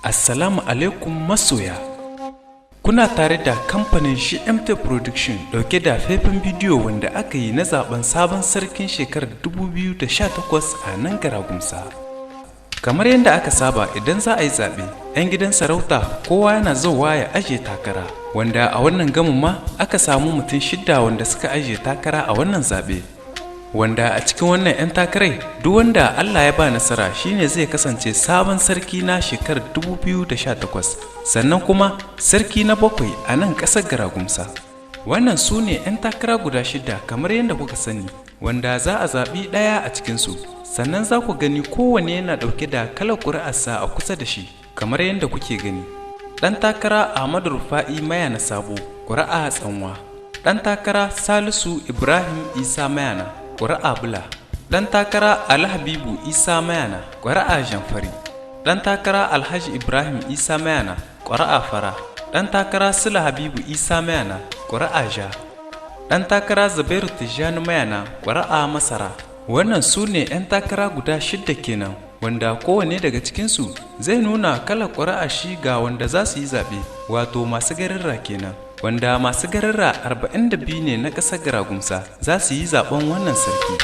Assalamu alaikum masoya. Kuna tare da kamfanin GMT Production dauke da faifan bidiyo wanda aka yi na zaben sabon sarkin shekarar 2018 a nan Garagumsa. Kamar yadda aka saba idan za a yi zaɓe, 'yan gidan sarauta kowa yana zowa ya ajiye takara, wanda a wannan gamin ma aka samu mutum 6 wanda suka ajiye takara a wannan zaɓe. Wanda a cikin wannan 'yan takarai duk wanda Allah ya ba nasara shine zai kasance sabon sarki na shekarar 2018, sannan kuma sarki na 7 a nan ƙasar Garagumsa. Wannan su ne 'yan takara guda 6 kamar yadda kuka sani, wanda za a zaɓi ɗaya a cikinsu, sannan za ku gani kowane yana ɗauke da kalar ƙuri'arsa a kusa da shi kamar yadda kuke gani. Ɗan takara Ahmadu Rufa'i Mayana Sabo, ƙuri'a Tsanwa. Ɗan takara Salisu Ibrahim Isa Mayana, ƙuri'a Bula. Ɗan takara Ali Habibu Isa Mayana, ƙuri'a Jamfari. Ɗan takara Alhaji Ibrahim Isa Mayana, ƙuri'a Fara. Ɗan takara Sula Habibu Isa Mayana, ƙuri'a Ja. Ɗan takara Zubairu Tijjani Mayana, ƙuri'a Masara. Wannan su ne 'yan takara guda 6 kenan, wanda kowane daga cikinsu zai nuna kalar ƙuri'a shi ga wanda za su yi zaɓe, wato masu garirra kenan. Wanda masu garirra 42 ne na ƙasar Garagumsa za su yi zaɓen wannan sarki.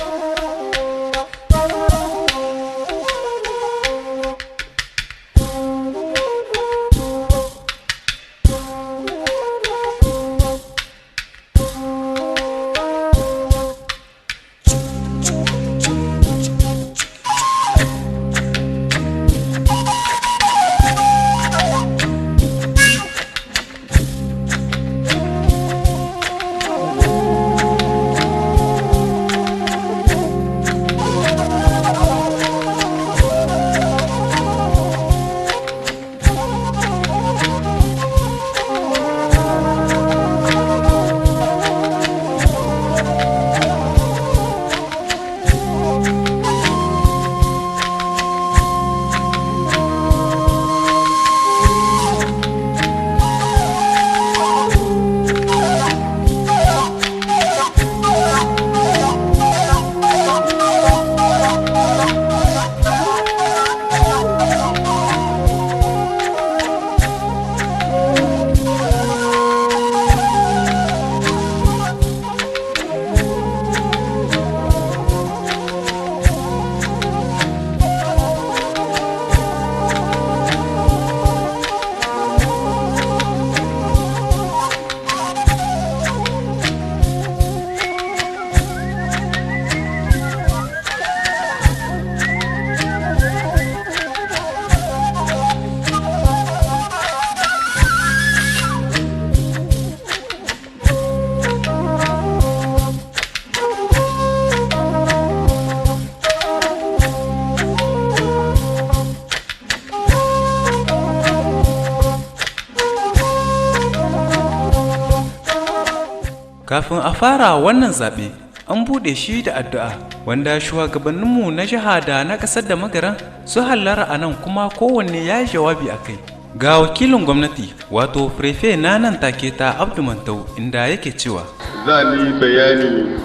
Kafin a fara wannan zaɓe, an buɗe shi da addu'a, wanda shugabanninmu na jiha da na ƙasar da magaran su hallara a nan, kuma kowanne ya yi jawabi a kai. Ga wakilin gwamnati wato prefe na nan takieta Abdu Mantau, inda yake cewa za ni bayani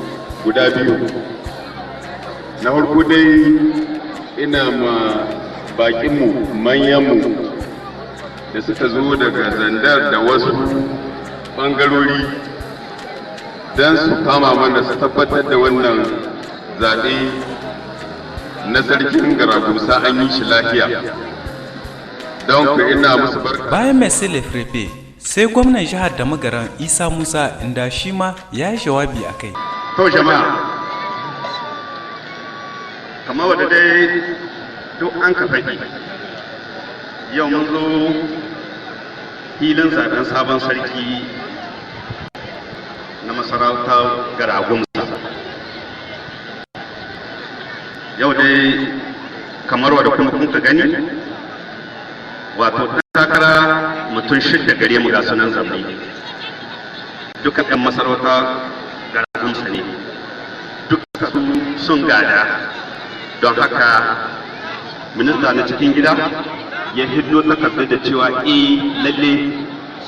guda biyu. Na farko dai ina ma bakinmu manyanmu da suka zo daga Zandar da wasu ɓangarori don su kama mana su tabbatar da wannan zaɓe na sarkin Garagumsa an yi shi lafiya. Don ku ina musu barka. Bayan mai sile frefe sai gwamnan jihar da magaran Isa Musa, inda shi ma ya yi jawabi a kai. To jama'a, kamar wadda dai duk an ka faɗi, yau mun zo filin zaɓen sabon sarki na masarautar Garagumsa. Yau dai kamar wadda kuma kun ka gani, wato ɗan takara mutum 6 gare mu ga sunan zamani, duka ɗan masarautar Garagumsa ne, duka su sun gada. Don haka minista na cikin gida ya hiddo takardar da cewa lalle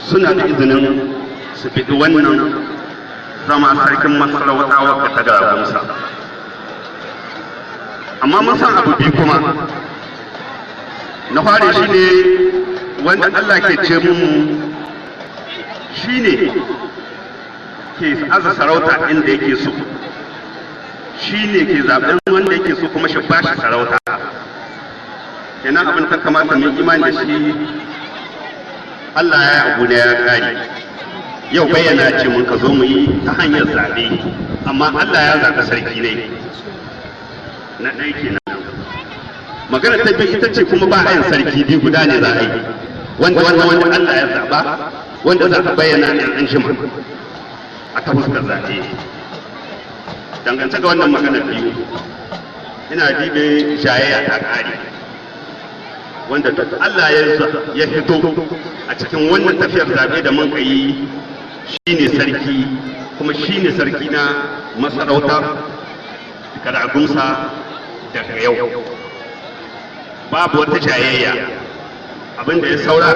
suna da izinin su fi wannan zama sarkin masarauta wadda ta Garagumsa. Amma mun san abu biyu kuma, na fari shi ne wanda Allah ke ce mun shine ke aza sarauta inda yake so, shine ke zaben wanda yake so kuma shi bashi sarauta. Kenan abin ta kamata mu imani da shi, Allah ya abu da ya kare. Yau bayyana ce mun ka zo mu yi ta hanyar zabe, amma Allah ya zaɓi sarki ne na ɗaya kenan. Magana ta biyu ita ce kuma ba a yin sarki biyu, guda ne za a yi, wanda Allah ya zaɓa, wanda za a bayyana ne an jima a ta fuskar zaɓe. Dangance ga wannan magana biyu, ina dibe jayayya ta ƙare, wanda duk Allah ya fito a cikin wannan tafiyar zaɓe da mun yi, shine sarki, kuma shine sarki na masarautar Karagunsa daga yau. Babu wata jayayya. Abinda ya saura,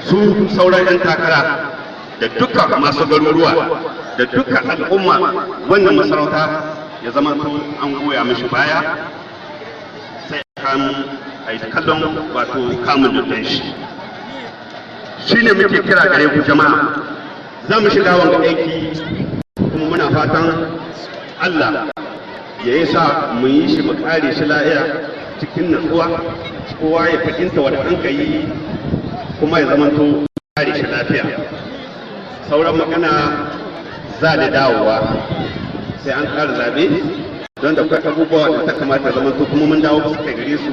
su sauran 'yan takara da duka masu garuruwa da duka al'umma wannan masarauta ya zama an goya mishi baya, sai a yi kallon wato kamun dutsen shi ne muke kira gare ku jama'a. Za mu shiga wanga aiki kuma muna fatan Allah ya yi sa mu yi shi mu kare shi lahiya cikin natsuwa, kowa ya fahimta wanda an ka yi kuma ya zama to kare shi lafiya. Sauran magana za da dawowa sai an ƙara zabe, don da kwai abubuwa da ta kamata zama to kuma mun dawo su kai gare su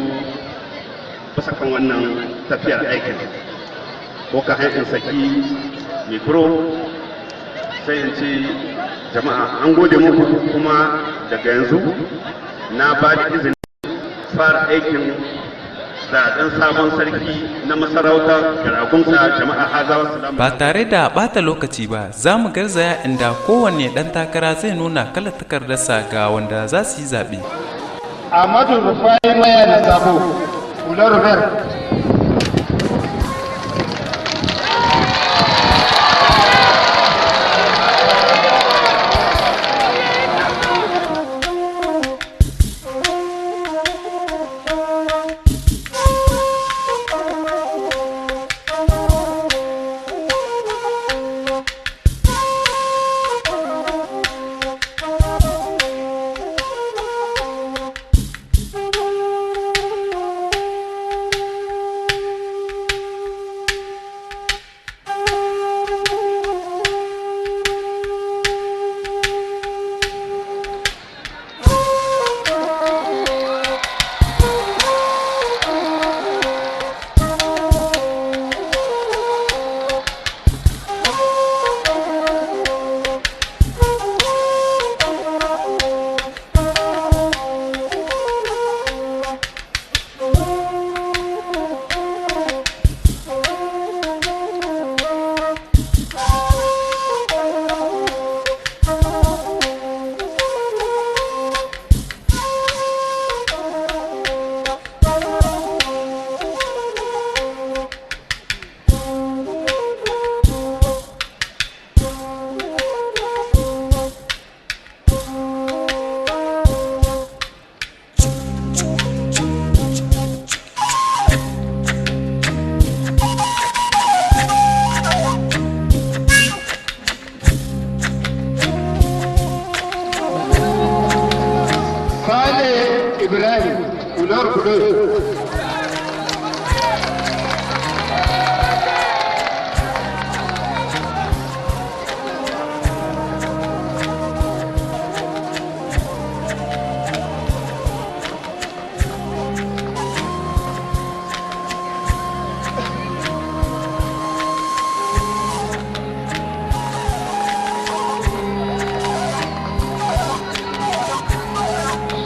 bisa kan wannan tafiyar aikin. Ko ka haifin saki mikro sai in ce jama'a an gode muku, kuma daga yanzu na ba da izini fara aikin zaɓen sabon sarki na masarautar Karagunsa. Jama'a hazawa salamu. Ba tare da ɓata lokaci ba, za mu garzaya inda kowanne ɗan takara zai nuna kalar takardarsa ga wanda za su yi zaɓe. Ahmadu Rufai Mayana Sabo, Ular Ver.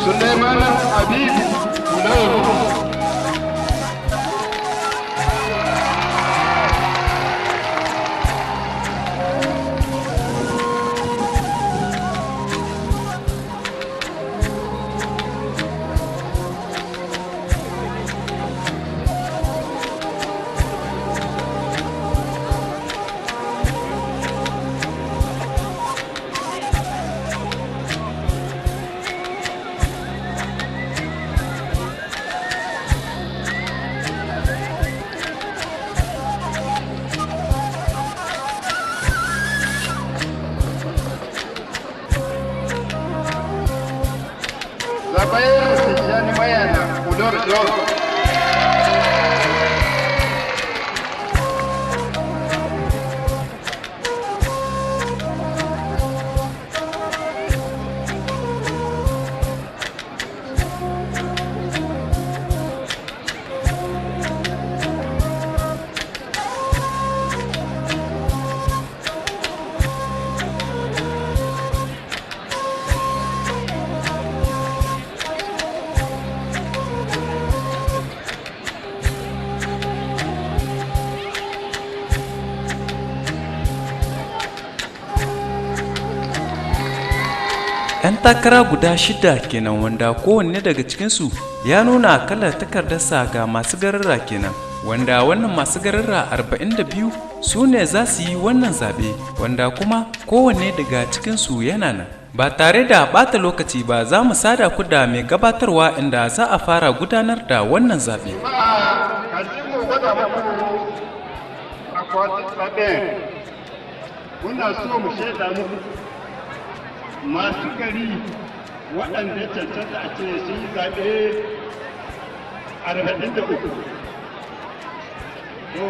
Suleiman Habib Ular Zabayar Tijjani Mayana, Kulor Jos. 'Yan takara guda shida kenan wanda kowanne daga cikinsu ya nuna kalar takardarsa ga masu gararra kenan, wanda wannan masu gararra 42 su ne za su yi wannan zaɓe, wanda kuma kowanne daga cikinsu yana nan. Ba tare da ɓata lokaci ba za mu sada ku da mai gabatarwa inda za a fara gudanar da wannan zaɓe. Muna so mu shaida muku masu gari waɗanda cancanta a ce sun yi zaɓe 43. To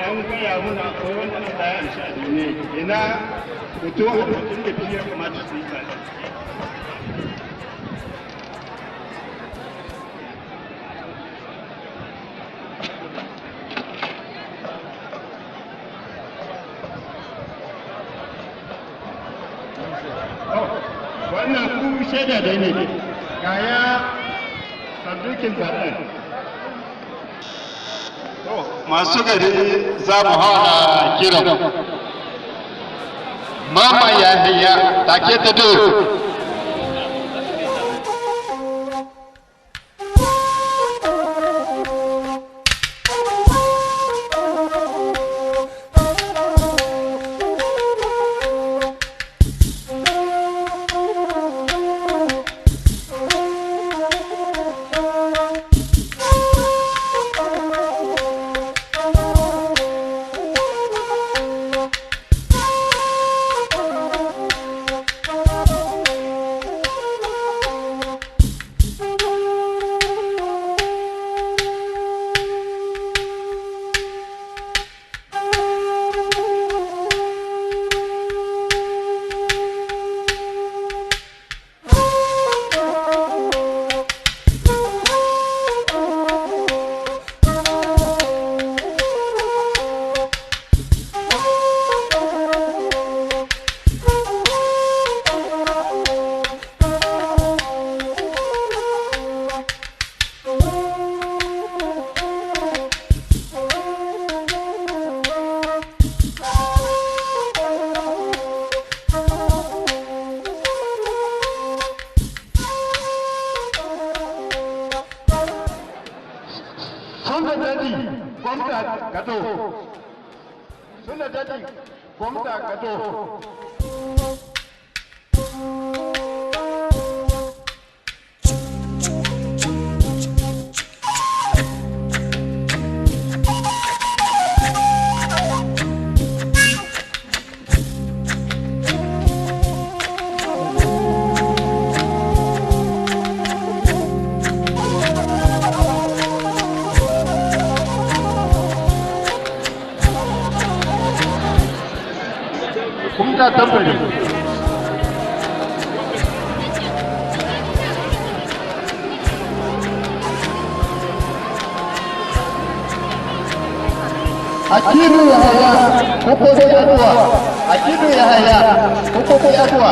an gaya muna akwai wanda Allah ya amsa ne ina mutum 42 ya kamata su yi zaɓe. Wannan ku shaida da ne ga ya sadukin zaɓen. Masu gari za mu hawa kiran mama ya takieta do. Suna dadi gwamna gado. Kumta tambari. Akidu Yahaya, Kukoko Yatua. Akidu Yahaya, Kukoko Yatua.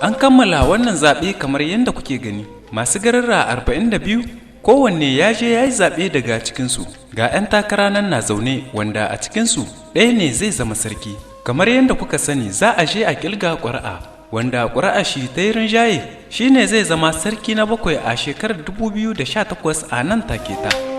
An kammala wannan zaɓe kamar yadda kuke gani. Masu gararra 42 kowanne ya je ya yi zaɓe daga cikinsu. Ga 'yan takara nan na zaune wanda a cikinsu ɗaya ne zai zama sarki. Kamar yadda kuka sani za a je a ƙilga ƙuri'a, wanda ƙuri'a shi ta yi rinjaye shi ne zai zama sarki na 7 a shekarar 2018 a nan takieta.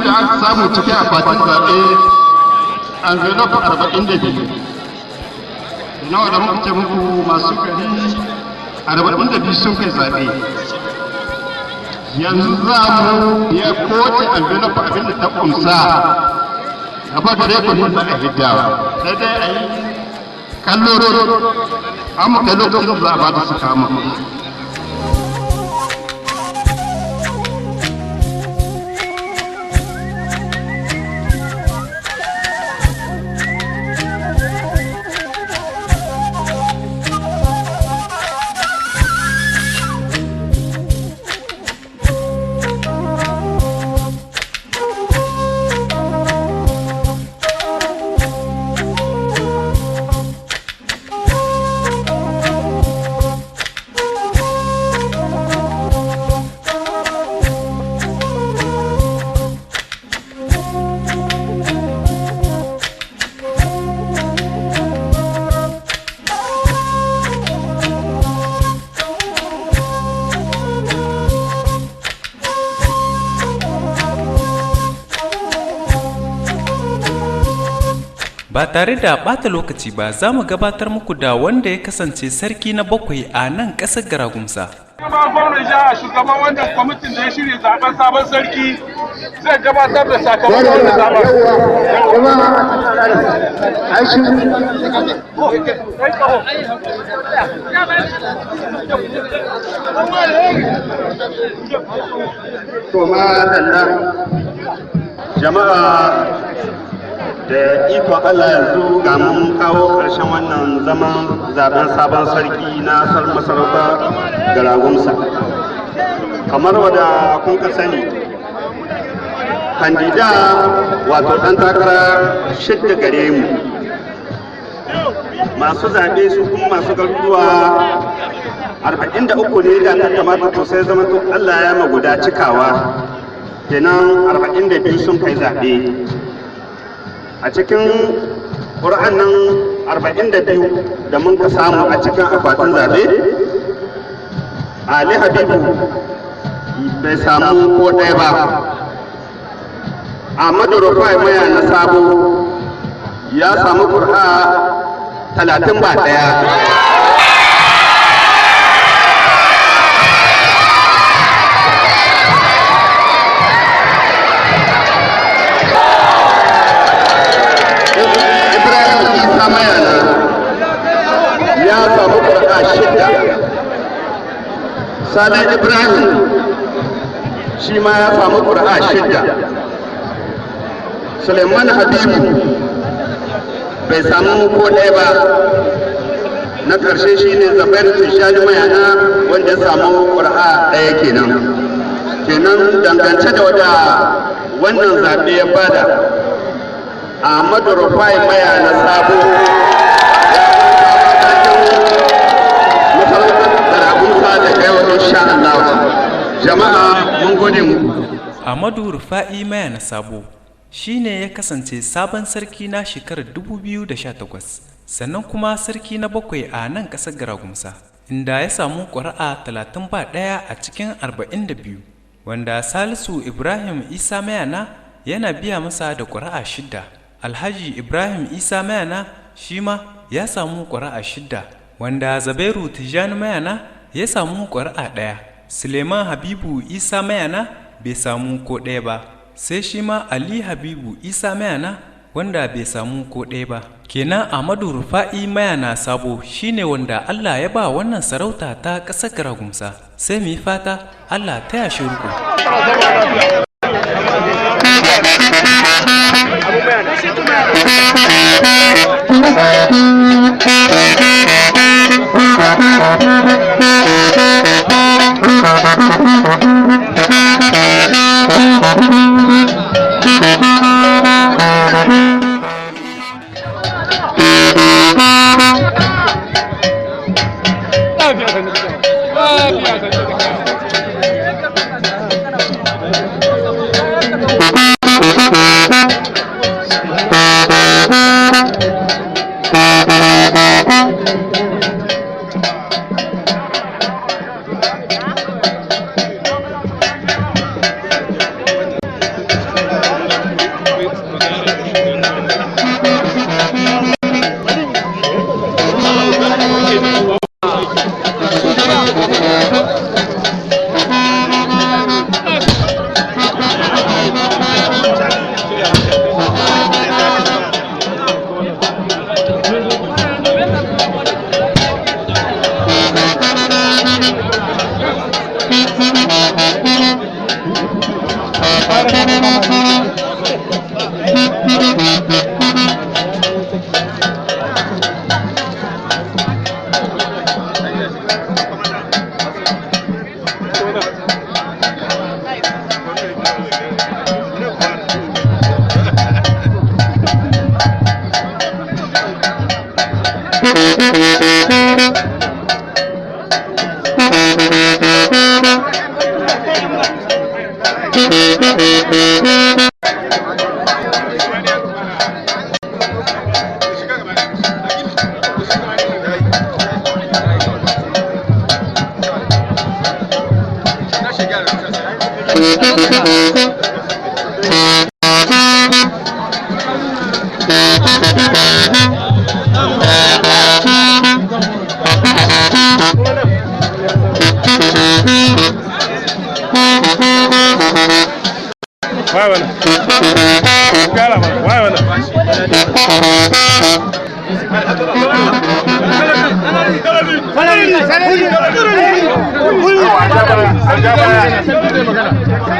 da aka samu cikin akwatin zaɓe envelope 42 nawa da muka ce muku masu gari 42 sun kai zaɓe. Yanzu za mu ya kowace envelope abinda ta kumsa gaba da rekodin za a hiddawa sai dai a yi kalloro an mu kai lokacin za a ba da su kama. Ba tare da ɓata lokaci ba za mu gabatar muku da wanda ya kasance sarki na 7 a nan ƙasar Garagumsa. Gwamnan jiha shugaban wannan kwamitin da ya shirya zaben sabon sarki zai gabatar da sakamakon wannan zaben. Jama'a da ikon Allah yanzu ga mun kawo ƙarshen wannan zaman zaben sabon sarki na masarauta Garagumsa. Kamar wadda kun ka sani, kandida wato ɗan takara 6 gare mu, masu zaɓe su kuma masu garuruwa 43 ne da ta kamata to sai zama to Allah ya maguda cikawa kenan 42 sun kai zaɓe. A cikin ƙura'an nan 42 da mun ka samu a cikin akwatin zaɓe, Ali Habibu bai samu ko ɗaya ba. Ahmadu Rufai Maya na Sabo ya samu ƙura'a 30 ba ɗaya. mayana ya samu ƙura'a 6 Salih Ibrahim shi ma ya samu ƙuri'a 6. Suleiman Habibu bai samu ko ɗaya ba. Na ƙarshe shi ne Zaben Tishani Mayana wanda ya samu ƙuri'a 1 kenan. Kenan dangance da wada wannan zaɓe ya bada, Ahmadu Rufai Mayana Sabo jama'a mun gode muku. Ahmadu Rufai Mayana Sabo shine ya kasance sabon sarki na shekarar 2018, sannan kuma sarki na 7 a nan ƙasar Garagumsa, inda ya samu ƙuri'a 31 a cikin 42, wanda Salisu Ibrahim Isa Mayana yana biya masa da ƙuri'a 6. Alhaji Ibrahim Isa Mayana shi ma ya samu ƙuri'a 6, wanda Zabairu Tijani Mayana ya samu ƙuri'a 1. Suleiman Habibu Isa Mayana bai samu ko ɗaya ba, sai shi ma Ali Habibu Isa Mayana wanda bai samu ko ɗaya ba. Kenan Ahmadu Rufai Mayana Sabo shine wanda Allah ya ba wannan sarauta ta ƙasar Garagumsa. Sai mu yi fata Allah ta yashi riko.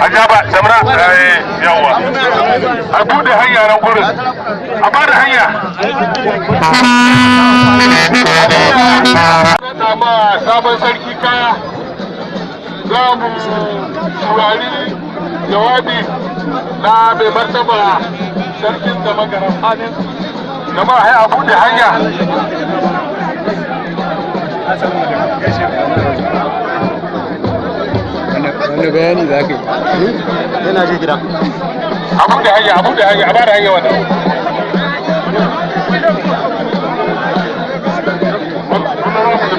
Ajaba samra yawa a bude hanya ran gurin a bada hanya na ma sabon sarki kaya za mu turari jawabi na mai martaba sarkin da magaran amin da ma a bude hanya wani bayani za ka yi yana ji gida abu da hanya a bada hanya wannan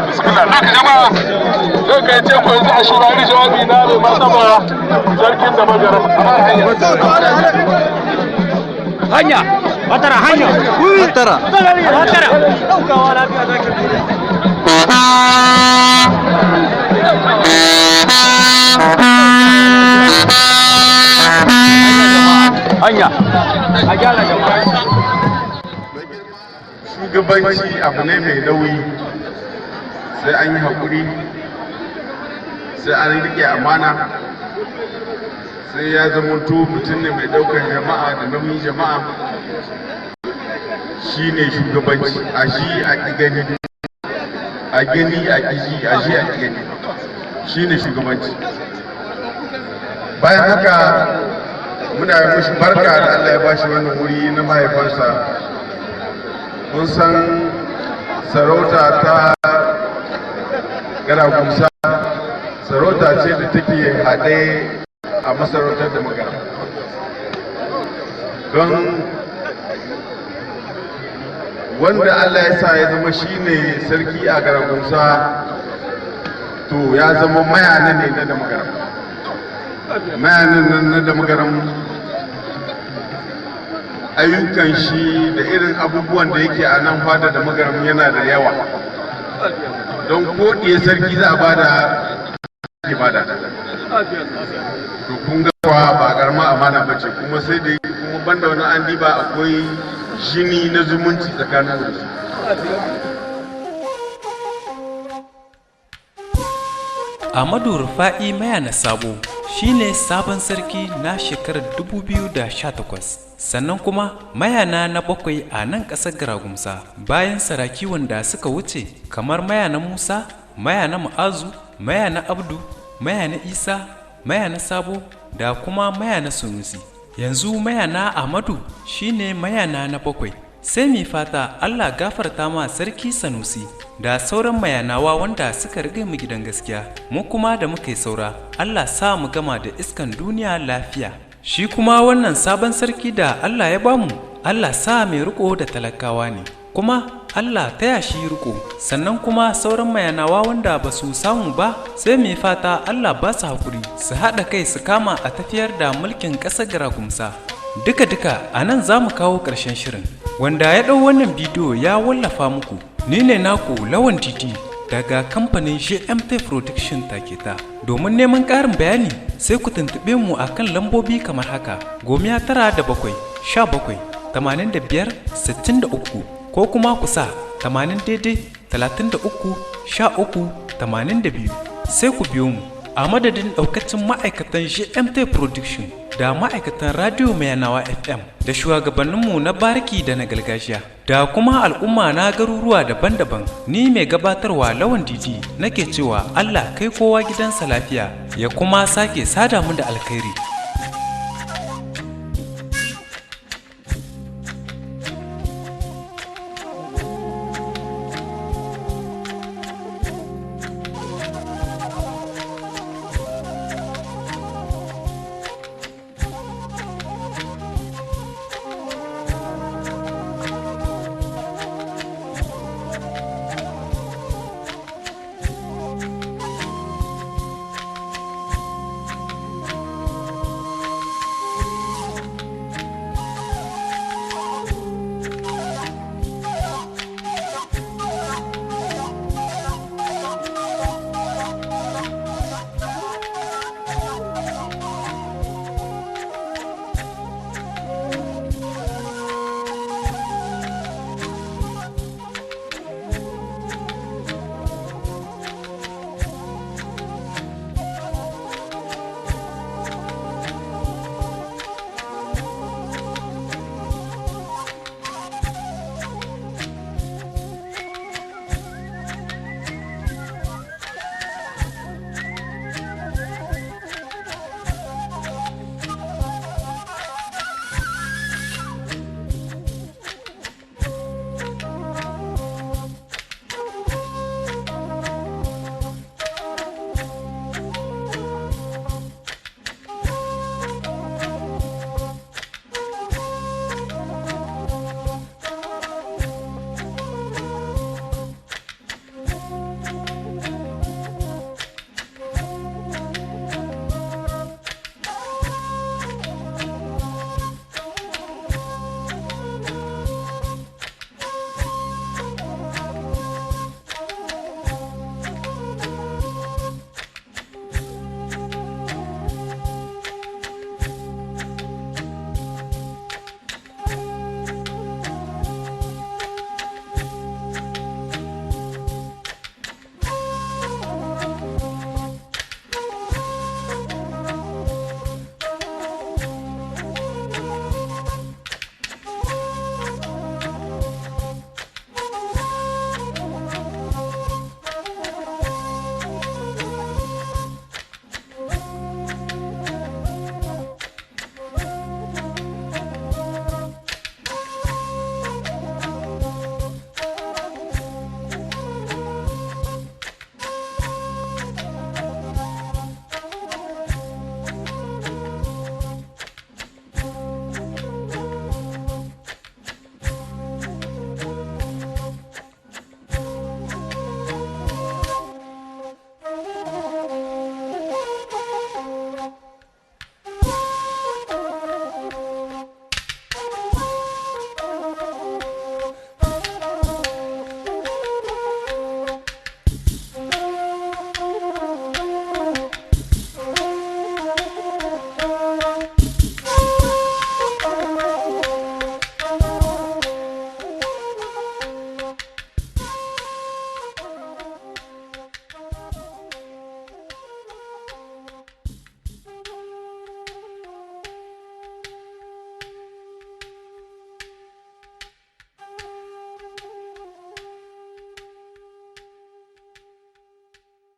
bismillah lokaci jama'a zai kai ce ko yanzu a shirari jawabi na mai martaba sarkin da magaran a bada hanya matara daukawa lafiya za ki hanya a gyara jama'a. Shugabanci abu ne mai nauyi, sai an yi haƙuri, sai an rike amana, sai ya zamanto mutum ne mai ɗaukar jama'a da nauyin jama'a. Shi ne shugabanci, a shi a ƙi gani, a gani a ƙi ji, a shi a ƙi gani, shi ne shugabanci. Bayan haka muna yi mushi barka da Allah ya bashi wannan wuri na mahaifansa. Kun san sarauta ta Garagusa sarauta ce da take haɗe a masarautar da Magara. Don wanda Allah ya sa ya zama shine sarki a Garagusa, to ya zama mayana ne na da Magara. Mayanin nan na da Magaran ayyukan shi da irin abubuwan da yake a nan fada da Magaran yana da yawa. Don ko ɗiye sarki za a bada to kun ga ba karama amana bace, kuma sai da kuma banda wani an diba akwai jini na zumunci tsakanin su. Ahmadu Rufa'i Mayana Sabo shine sabon sarki na shekarar 2018, sannan kuma mayana na 7 a nan ƙasar Garagumsa bayan saraki wanda suka wuce kamar mayana Musa, mayana Mu'azu, mayana Abdu, mayana Isa, mayana Sabo da kuma mayana Sunusi. Yanzu mayana Ahmadu shine mayana na 7. Sai mi fata Allah gafarta ma sarki Sanusi da sauran mayanawa wanda suka rige mu gidan gaskiya, mu kuma da muka yi saura Allah sa mu gama da iskan duniya lafiya. Shi kuma wannan sabon sarki da Allah ya bamu, Allah sa mai riko da talakawa ne, kuma Allah taya shi riko. Sannan kuma sauran mayanawa wanda ba su samu ba, sai mai fata Allah ba su haƙuri su haɗa kai su kama a tafiyar da mulkin ƙasar Garagumsa. Duka a nan za mu kawo ƙarshen shirin. Wanda ya ɗau wannan bidiyo ya wallafa muku, ni ne naku Lawan Didi daga kamfanin GMT Production Takieta. Domin neman ƙarin bayani sai ku tuntuɓe mu a kan lambobi kamar haka: 907 17 85 63 ko kuma ku sa 80 daidai 33 13 82. Sai ku biyo mu. A madadin ɗaukacin ma'aikatan GMT Production da ma'aikatan Radio Mayanawa FM da shugabanninmu na bariki da na gargajiya da kuma al'umma na garuruwa daban-daban, ni mai gabatarwa Lawan Didi nake cewa Allah kai kowa gidansa lafiya ya kuma sake sada mu da alkhairi.